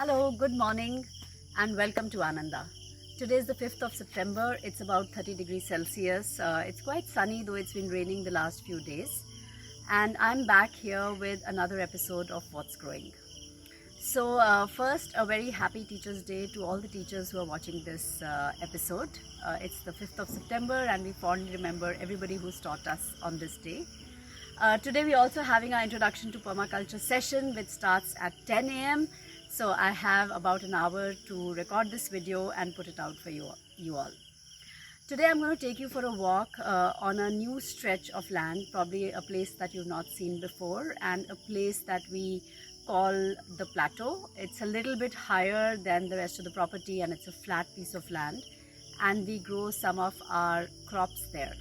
Hello, good morning and welcome to Ananda. Today is the 5th of September. It's about 30 degrees Celsius. It's quite sunny though it's been raining the last few days. And I'm back here with another episode of What's Growing. So first, a very happy Teachers' Day to all the teachers who are watching this episode. It's the 5th of September and we fondly remember everybody who's taught us on this day. Today we're also having our introduction to permaculture session which starts at 10 a.m. So I have about an hour to record this video and put it out for you all. Today I'm going to take you for a walk on a new stretch of land, probably a place that you've not seen before and a place that we call the plateau. It's a little bit higher than the rest of the property and it's a flat piece of land and we grow some of our crops there.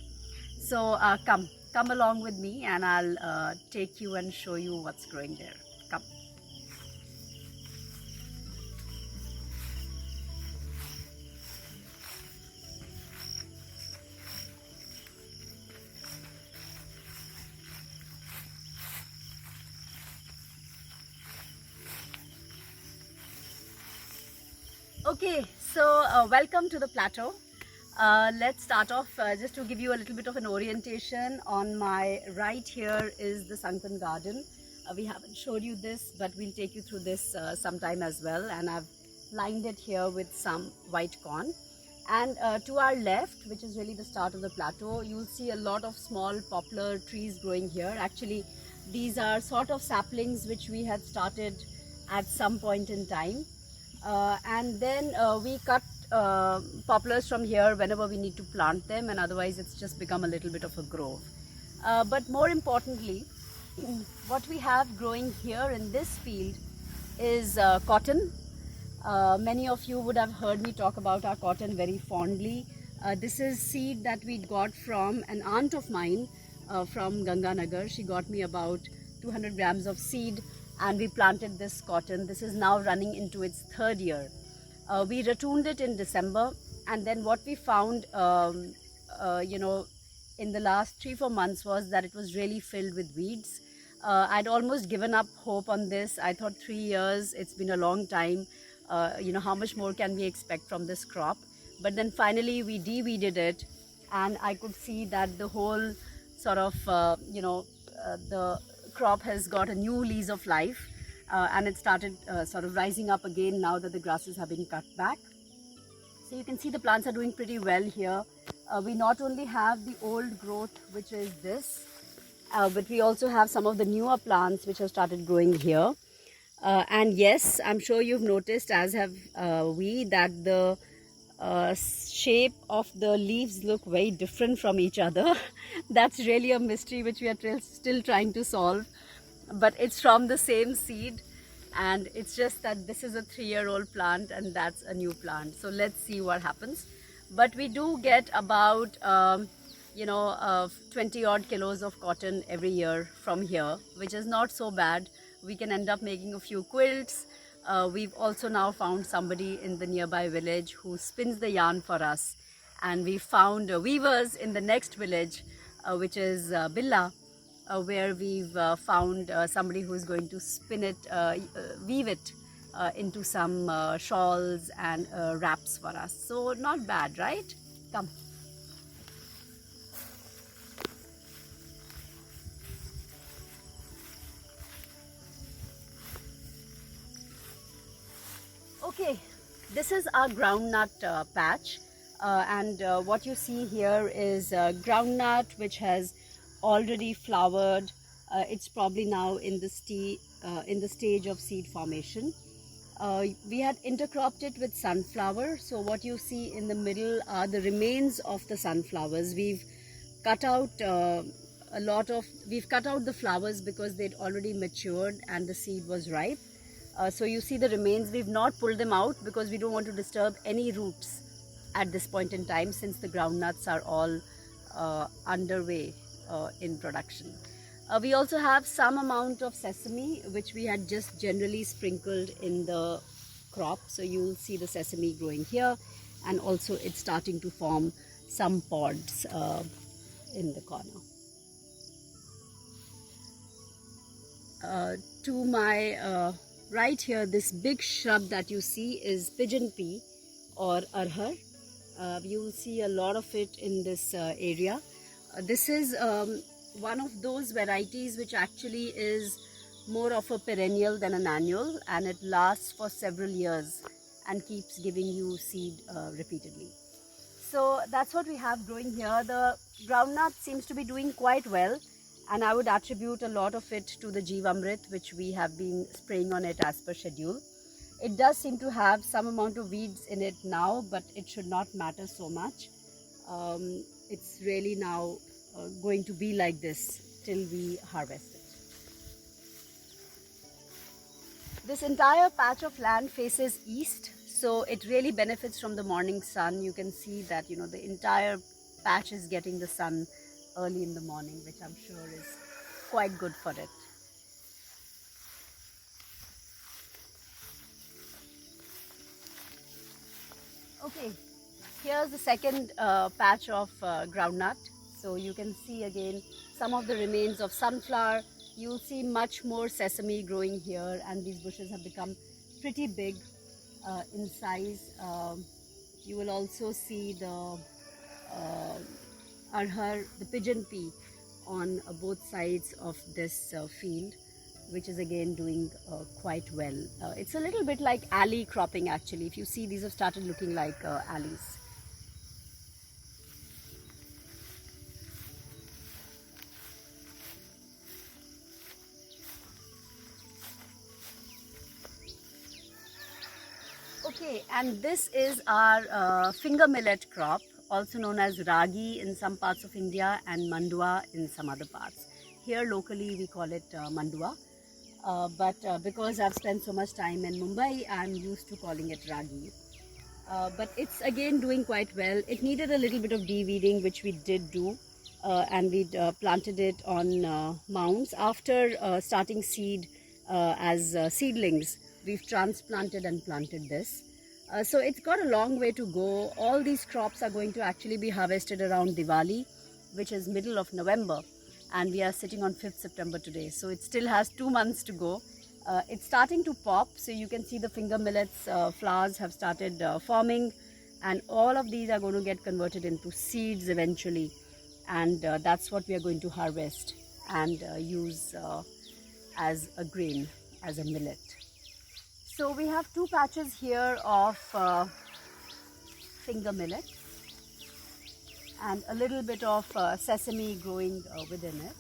So come along with me and I'll take you and show you what's growing there. Come. Okay, so welcome to the plateau. Let's start off just to give you a little bit of an orientation. On my right here is the sunken garden. We haven't showed you this, but we'll take you through this sometime as well. And I've lined it here with some white corn. And to our left, which is really the start of the plateau, you'll see a lot of small poplar trees growing here. Actually, these are sort of saplings which we had started at some point in time. And then we cut poplars from here whenever we need to plant them, and otherwise it's just become a little bit of a grove. But more importantly, what we have growing here in this field is cotton. Many of you would have heard me talk about our cotton very fondly. This is seed that we got from an aunt of mine from Ganganagar. She got me about 200 grams of seed and we planted this cotton. This is now running into its third year. We ratooned it in December, and then what we found in the last 3-4 months was that it was really filled with weeds. I'd almost given up hope on this. I thought 3 years, it's been a long time. How much more can we expect from this crop? But then finally we de-weeded it and I could see that the whole sort of, the crop has got a new lease of life and it started sort of rising up again now that the grasses have been cut back. So you can see the plants are doing pretty well here. We not only have the old growth, which is this, but we also have some of the newer plants which have started growing here. And yes, I'm sure you've noticed, as have we, that the shape of the leaves look very different from each other. That's really a mystery which we are still trying to solve, but it's from the same seed and it's just that this is a 3-year-old plant and that's a new plant. So let's see what happens. But we do get about 20 odd kilos of cotton every year from here, which is not so bad. We can end up making a few quilts. We've also now found somebody in the nearby village who spins the yarn for us, and we found weavers in the next village which is Billa, where we've found somebody who's going to spin it, weave it into some shawls and wraps for us. So not bad, right? Come. Okay, this is our groundnut patch and what you see here is groundnut which has already flowered. It's probably now in the stage of seed formation. We had intercropped it with sunflower, so what you see in the middle are the remains of the sunflowers. We've cut out we've cut out the flowers because they'd already matured and the seed was ripe. So you see the remains. We've not pulled them out because we don't want to disturb any roots at this point in time, since the groundnuts are all underway in production. We also have some amount of sesame which we had just generally sprinkled in the crop. So you'll see the sesame growing here, and also it's starting to form some pods in the corner. To my right here, this big shrub that you see is pigeon pea or arhar. You will see a lot of it in this area. This is one of those varieties which actually is more of a perennial than an annual, and it lasts for several years and keeps giving you seed repeatedly. So that's what we have growing here. The groundnut seems to be doing quite well, and I would attribute a lot of it to the Jeevamrit, which we have been spraying on it as per schedule. It does seem to have some amount of weeds in it now, but it should not matter so much. It's really now going to be like this till we harvest it. This entire patch of land faces east, so it really benefits from the morning sun. You can see that, the entire patch is getting the sun early in the morning, which I'm sure is quite good for it. Okay, here's the second patch of groundnut. So you can see again some of the remains of sunflower. You'll see much more sesame growing here, and these bushes have become pretty big in size. You will also see the arhar, the pigeon pea, on both sides of this field, which is again doing quite well. It's a little bit like alley cropping actually. If you see, these have started looking like alleys. Okay, and this is our finger millet crop, also known as ragi in some parts of India and mandua in some other parts. Here locally we call it mandua, but because I've spent so much time in Mumbai, I'm used to calling it ragi. But it's again doing quite well. It needed a little bit of de-weeding, which we did do, and we planted it on mounds. After starting seed as seedlings, we've transplanted and planted this. So it's got a long way to go. All these crops are going to actually be harvested around Diwali, which is middle of November, and we are sitting on 5th September today. So it still has 2 months to go. It's starting to pop, so you can see the finger millets flowers have started forming, and all of these are going to get converted into seeds eventually, and that's what we are going to harvest and use as a grain, as a millet. So we have 2 patches here of finger millet and a little bit of sesame growing within it.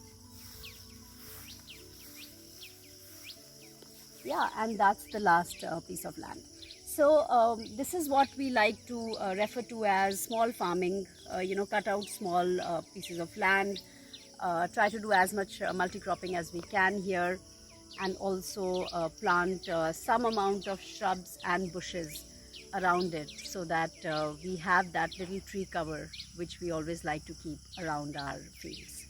Yeah, and that's the last piece of land. So this is what we like to refer to as small farming. Cut out small pieces of land, try to do as much multi-cropping as we can here, and also plant some amount of shrubs and bushes around it, so that we have that little tree cover which we always like to keep around our fields.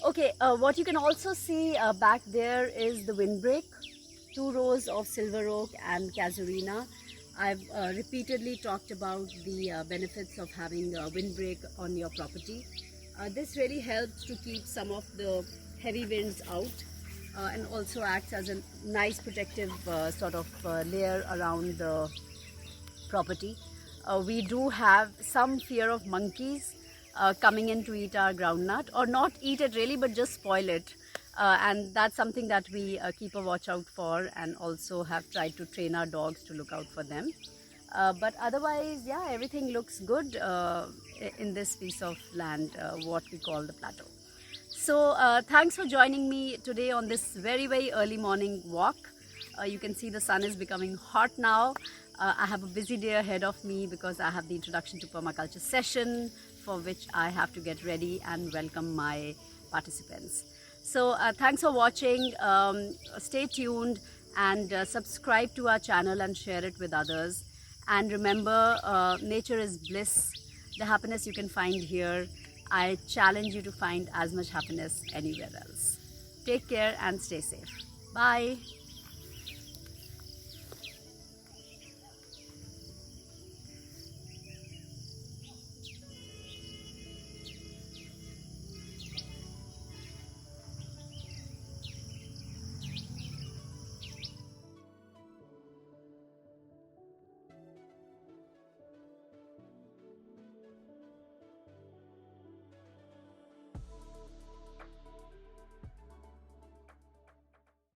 Okay, what you can also see back there is the windbreak. 2 rows of silver oak and casuarina. I've repeatedly talked about the benefits of having a windbreak on your property. This really helps to keep some of the heavy winds out, and also acts as a nice protective sort of layer around the property. We do have some fear of monkeys coming in to eat our groundnut, or not eat it really, but just spoil it. And that's something that we keep a watch out for, and also have tried to train our dogs to look out for them. But otherwise, yeah, everything looks good in this piece of land, what we call the plateau. So thanks for joining me today on this very, very early morning walk. You can see the sun is becoming hot now. I have a busy day ahead of me because I have the introduction to permaculture session, for which I have to get ready and welcome my participants. So thanks for watching. Stay tuned and subscribe to our channel and share it with others. And remember, nature is bliss. The happiness you can find here, I challenge you to find as much happiness anywhere else. Take care and stay safe. Bye.